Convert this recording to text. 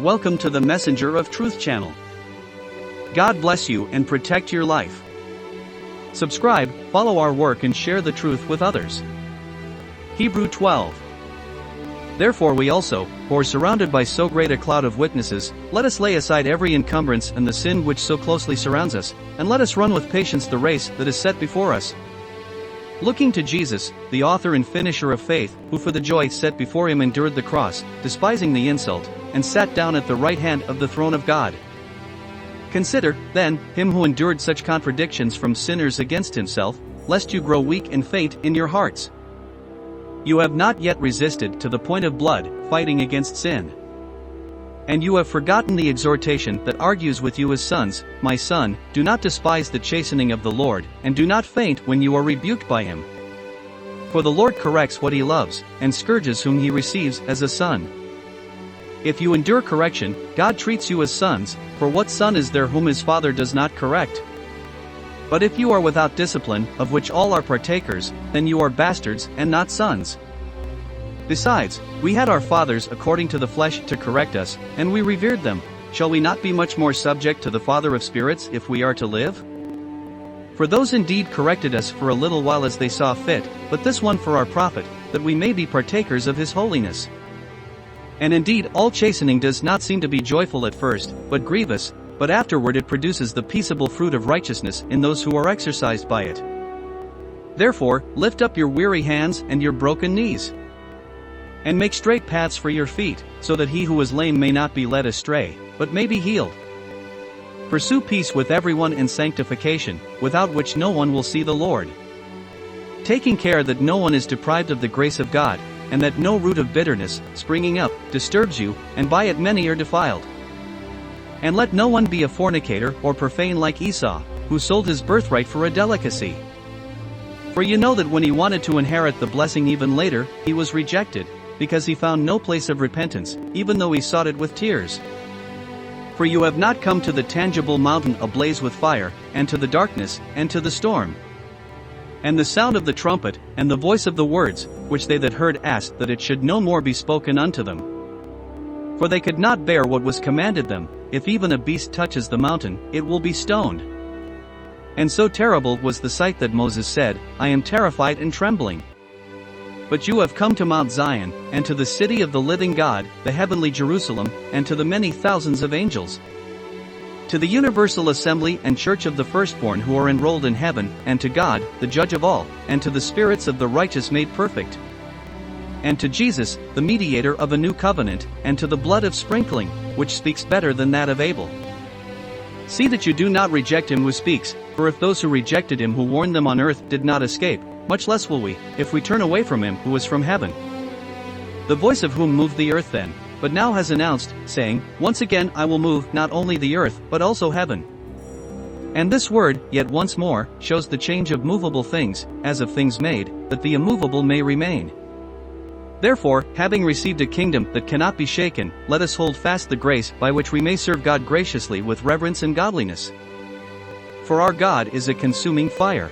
Welcome to the Messenger of Truth channel. God bless you and protect your life. Subscribe, follow our work and share the truth with others. Hebrew 12. Therefore we also, who are surrounded by so great a cloud of witnesses, let us lay aside every encumbrance and the sin which so closely surrounds us, and let us run with patience the race that is set before us. Looking to Jesus, the author and finisher of faith, who for the joy set before him endured the cross, despising the insult, and sat down at the right hand of the throne of God. Consider, then, him who endured such contradictions from sinners against himself, lest you grow weak and faint in your hearts. You have not yet resisted to the point of blood, fighting against sin. And you have forgotten the exhortation that argues with you as sons, my son, do not despise the chastening of the Lord, and do not faint when you are rebuked by him. For the Lord corrects what he loves, and scourges whom he receives as a son. If you endure correction, God treats you as sons, for what son is there whom his father does not correct? But if you are without discipline, of which all are partakers, then you are bastards and not sons. Besides, we had our fathers according to the flesh to correct us, and we revered them. Shall we not be much more subject to the Father of spirits if we are to live? For those indeed corrected us for a little while as they saw fit, but this one for our profit, that we may be partakers of his holiness. And indeed all chastening does not seem to be joyful at first, but grievous, but afterward it produces the peaceable fruit of righteousness in those who are exercised by it. Therefore, lift up your weary hands and your broken knees, and make straight paths for your feet, so that he who is lame may not be led astray, but may be healed. Pursue peace with everyone and sanctification, without which no one will see the Lord. Taking care that no one is deprived of the grace of God, and that no root of bitterness, springing up, disturbs you, and by it many are defiled. And let no one be a fornicator or profane like Esau, who sold his birthright for a delicacy. For you know that when he wanted to inherit the blessing even later, he was rejected, because he found no place of repentance, even though he sought it with tears. For you have not come to the tangible mountain ablaze with fire, and to the darkness, and to the storm, and the sound of the trumpet, and the voice of the words, which they that heard asked that it should no more be spoken unto them. For they could not bear what was commanded them, if even a beast touches the mountain, it will be stoned. And so terrible was the sight that Moses said, I am terrified and trembling. But you have come to Mount Zion, and to the city of the living God, the heavenly Jerusalem, and to the many thousands of angels, to the universal assembly and church of the firstborn who are enrolled in heaven, and to God, the judge of all, and to the spirits of the righteous made perfect, and to Jesus, the mediator of a new covenant, and to the blood of sprinkling, which speaks better than that of Abel. See that you do not reject him who speaks, for if those who rejected him who warned them on earth did not escape, much less will we, if we turn away from him who is from heaven. The voice of whom moved the earth then, but now has announced, saying, once again I will move not only the earth but also heaven. And this word, yet once more, shows the change of movable things, as of things made, that the immovable may remain. Therefore, having received a kingdom that cannot be shaken, let us hold fast the grace by which we may serve God graciously with reverence and godliness. For our God is a consuming fire.